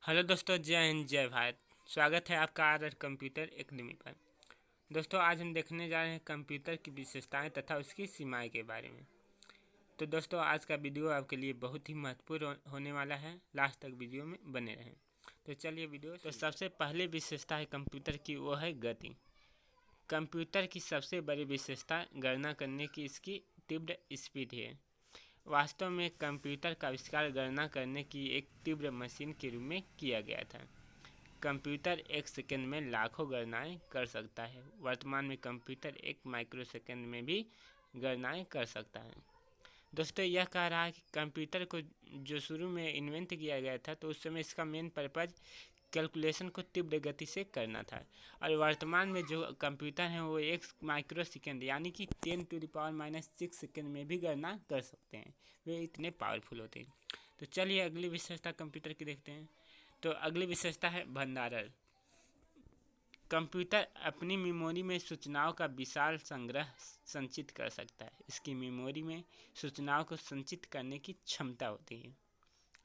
Hello दोस्तों, जय हिंद जय भारत। स्वागत है आपका आर कंप्यूटर एकेडमी पर। दोस्तों, आज हम देखने जा रहे हैं कंप्यूटर की विशेषताएं तथा उसकी सीमाएं के बारे में। तो दोस्तों, आज का वीडियो आपके लिए बहुत ही महत्वपूर्ण होने वाला है। लास्ट तक वीडियो में बने रहें। तो चलिए वीडियो। तो सबसे पहले विशेषता है कंप्यूटर की, वो है गति। कंप्यूटर की सबसे बड़ी विशेषता गणना करने की इसकी तीव्र स्पीड है। वास्तव में कंप्यूटर का आविष्कार गणना करने की एक तीव्र मशीन के रूप में किया गया था। कंप्यूटर एक सेकंड में लाखों गणनाएं कर सकता है। वर्तमान में कंप्यूटर एक माइक्रोसेकंड में भी गणनाएं कर सकता है। दोस्तों, यह कह रहा है कि कंप्यूटर को जो शुरू में इन्वेंट किया गया था, तो उस समय इसका मेन पर्पज़ कैलकुलेशन को तीव्र गति से करना था। और वर्तमान में जो कंप्यूटर हैं वो एक माइक्रो सेकेंड यानी कि 10⁻⁻6 सेकेंड में भी गणना कर सकते हैं। वे इतने पावरफुल होते हैं। तो चलिए अगली विशेषता कंप्यूटर की देखते हैं। तो अगली विशेषता है भंडारण। कंप्यूटर अपनी मेमोरी में सूचनाओं का विशाल संग्रह संचित कर सकता है। इसकी मेमोरी में सूचनाओं को संचित करने की क्षमता होती है।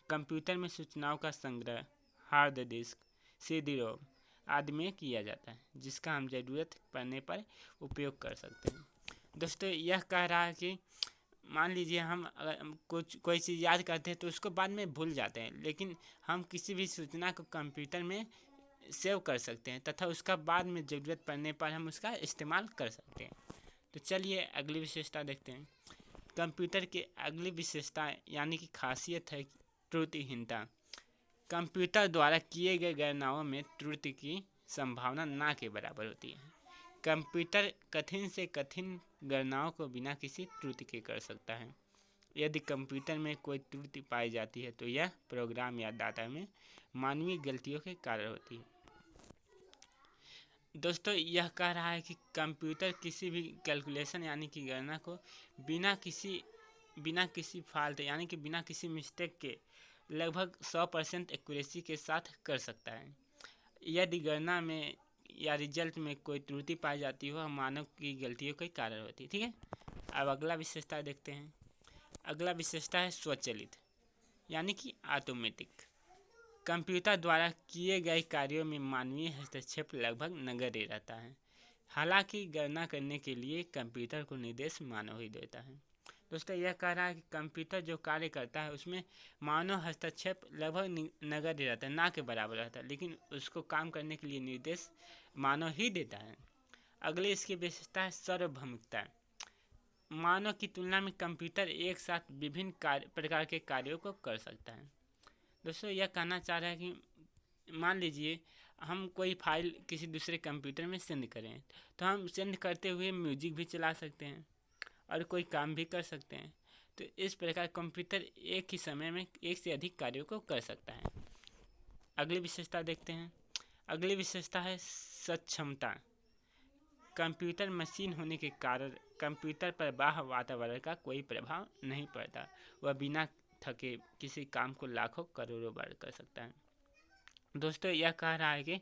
कंप्यूटर में सूचनाओं का संग्रह हार्ड डिस्क, सीडी रोम आदि में किया जाता है, जिसका हम ज़रूरत पड़ने पर उपयोग कर सकते हैं। दोस्तों, यह कह रहा है कि मान लीजिए हम अगर कुछ कोई चीज़ याद करते हैं तो उसको बाद में भूल जाते हैं, लेकिन हम किसी भी सूचना को कंप्यूटर में सेव कर सकते हैं तथा उसका बाद में ज़रूरत पड़ने पर हम उसका इस्तेमाल कर सकते हैं। तो चलिए अगली विशेषता देखते हैं। कंप्यूटर की अगली विशेषता यानी कि खासियत है त्रुटिहीनता। कंप्यूटर द्वारा किए गए गणनाओं में त्रुटि की संभावना ना के बराबर होती है। कंप्यूटर कठिन से कठिन गणनाओं को बिना किसी त्रुटि के कर सकता है। यदि कंप्यूटर में कोई त्रुटि पाई जाती है तो यह प्रोग्राम या डाटा में मानवीय गलतियों के कारण होती है। दोस्तों, यह कह रहा है कि कंप्यूटर किसी भी कैलकुलेशन यानी कि गणना को बिना किसी फॉल्ट यानी कि बिना किसी मिस्टेक के लगभग 100% एक्यूरेसी के साथ कर सकता है। यदि गणना में या रिजल्ट में कोई त्रुटि पाई जाती हो, मानव की गलतियों के कारण होती है। ठीक है, अब अगला विशेषता देखते हैं। अगला विशेषता है स्वचालित यानी कि ऑटोमेटिक। कंप्यूटर द्वारा किए गए कार्यों में मानवीय हस्तक्षेप लगभग नगण्य रहता है। हालांकि गणना करने के लिए कंप्यूटर को निर्देश मानव ही देता है। दोस्तों, यह कह रहा है कि कंप्यूटर जो कार्य करता है उसमें मानव हस्तक्षेप लगभग नगण्य रहता है, ना के बराबर रहता है, लेकिन उसको काम करने के लिए निर्देश मानव ही देता है। अगली इसकी विशेषता है सार्वभौमिकता। मानव की तुलना में कंप्यूटर एक साथ विभिन्न प्रकार के कार्यों को कर सकता है। दोस्तों, यह कहना चाह रहा है कि मान लीजिए हम कोई फाइल किसी दूसरे कंप्यूटर में सेंड करें, तो हम सेंड करते हुए म्यूजिक भी चला सकते हैं और कोई काम भी कर सकते हैं। तो इस प्रकार कंप्यूटर एक ही समय में एक से अधिक कार्यों को कर सकता है। अगली विशेषता देखते हैं। अगली विशेषता है सक्षमता। कंप्यूटर मशीन होने के कारण कंप्यूटर पर बाह्य वातावरण का कोई प्रभाव नहीं पड़ता। वह बिना थके किसी काम को लाखों करोड़ों बार कर सकता है। दोस्तों, यह कह रहा है कि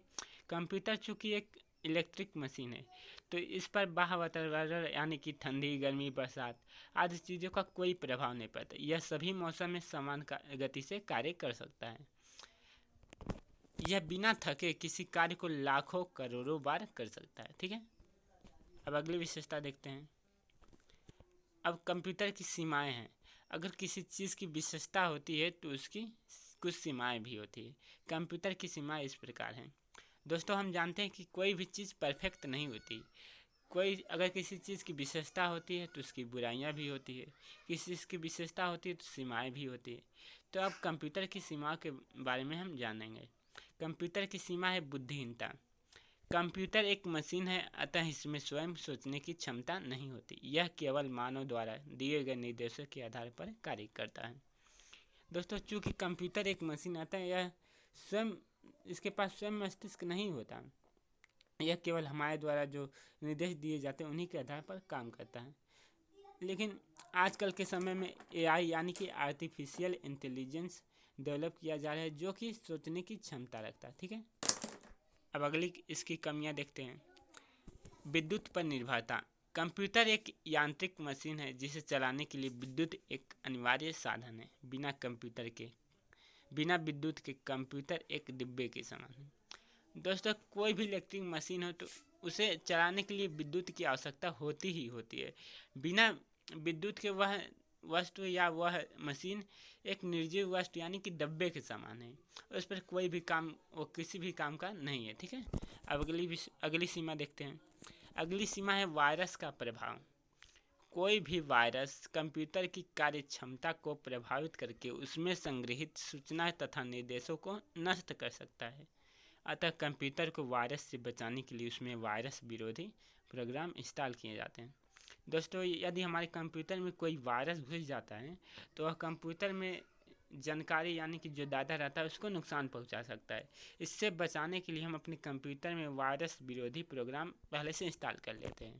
कंप्यूटर चूँकि एक इलेक्ट्रिक मशीन है, तो इस पर बाह्य वातावरण यानी कि ठंडी, गर्मी, बरसात आदि चीज़ों का कोई प्रभाव नहीं पड़ता। यह सभी मौसम में समान गति से कार्य कर सकता है। यह बिना थके किसी कार्य को लाखों करोड़ों बार कर सकता है। ठीक है, अब अगली विशेषता देखते हैं। अब कंप्यूटर की सीमाएं हैं। अगर किसी चीज़ की विशेषता होती है तो उसकी कुछ सीमाएं भी होती है। कंप्यूटर की सीमाएं इस प्रकार हैं। दोस्तों, हम जानते हैं कि कोई भी चीज़ परफेक्ट नहीं होती। अगर किसी चीज़ की विशेषता होती है तो उसकी बुराइयां भी होती है। किसी चीज़ की विशेषता होती है तो सीमाएं भी होती है। तो अब कंप्यूटर की सीमाओं के बारे में हम जानेंगे। कंप्यूटर की सीमा है बुद्धिहीनता। कंप्यूटर एक मशीन है, अतः इसमें स्वयं सोचने की क्षमता नहीं होती। यह केवल मानव द्वारा दिए गए निर्देशों के आधार पर कार्य करता है। दोस्तों, चूँकि कंप्यूटर एक मशीन आता है, यह स्वयं इसके पास स्वयं मस्तिष्क नहीं होता। यह केवल हमारे द्वारा जो निर्देश दिए जाते हैं उन्हीं के आधार पर काम करता है। लेकिन आजकल के समय में एआई यानी कि आर्टिफिशियल इंटेलिजेंस डेवलप किया जा रहा है, जो कि सोचने की क्षमता रखता है। ठीक है, अब अगली इसकी कमियां देखते हैं। विद्युत पर निर्भरता। कंप्यूटर एक यांत्रिक मशीन है जिसे चलाने के लिए विद्युत एक अनिवार्य साधन है। बिना कंप्यूटर के बिना विद्युत के कंप्यूटर एक डिब्बे के समान है। दोस्तों, कोई भी इलेक्ट्रिक मशीन हो तो उसे चलाने के लिए विद्युत की आवश्यकता होती ही होती है। बिना विद्युत के वह वस्तु या वह मशीन एक निर्जीव वस्तु यानी कि डब्बे के समान है। उस पर कोई भी काम, वो किसी भी काम का नहीं है। ठीक है, अब अगली सीमा देखते हैं। अगली सीमा है वायरस का प्रभाव। कोई भी वायरस कंप्यूटर की कार्य क्षमता को प्रभावित करके उसमें संग्रहित सूचना तथा निर्देशों को नष्ट कर सकता है। अतः कंप्यूटर को वायरस से बचाने के लिए उसमें वायरस विरोधी प्रोग्राम इंस्टॉल किए जाते हैं। दोस्तों, यदि हमारे कंप्यूटर में कोई वायरस घुस जाता है तो वह कंप्यूटर में जानकारी यानी कि जो डाटा रहता है उसको नुकसान पहुंचा सकता है। इससे बचाने के लिए हम अपने कंप्यूटर में वायरस विरोधी प्रोग्राम पहले से इंस्टॉल कर लेते हैं।